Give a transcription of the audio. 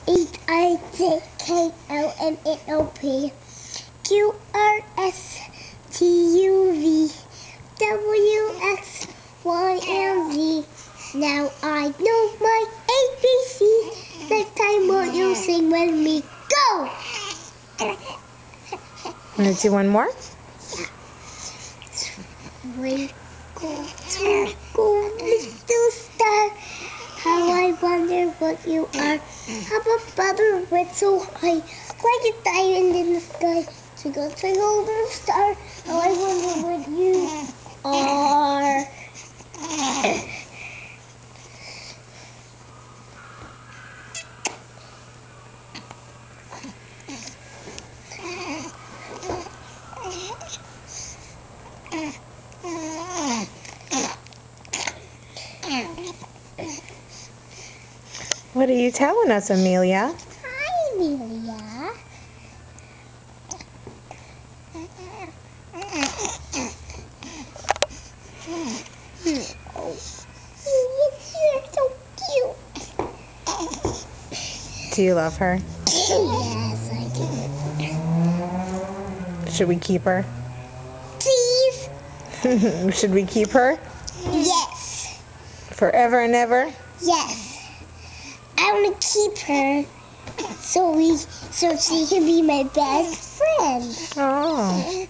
H-I-J-K-L-M-N-O-P Q-R-S-T-U-V-W-X-Y-and-Z. Now I know my ABC. Next time will you sing with me? Go! Want to do one more? Twinkle, twinkle, little star, how I wonder what you are. How a brother with so high, like a diamond in the sky. Twinkle, twinkle, little star, how I wonder what you are. What are you telling us, Amelia? Hi, Amelia. You're so cute. Do you love her? Yes, I do. Should we keep her? Please? Should we keep her? Yes. Forever and ever? Yes. I want to keep her so she can be my best friend. Oh.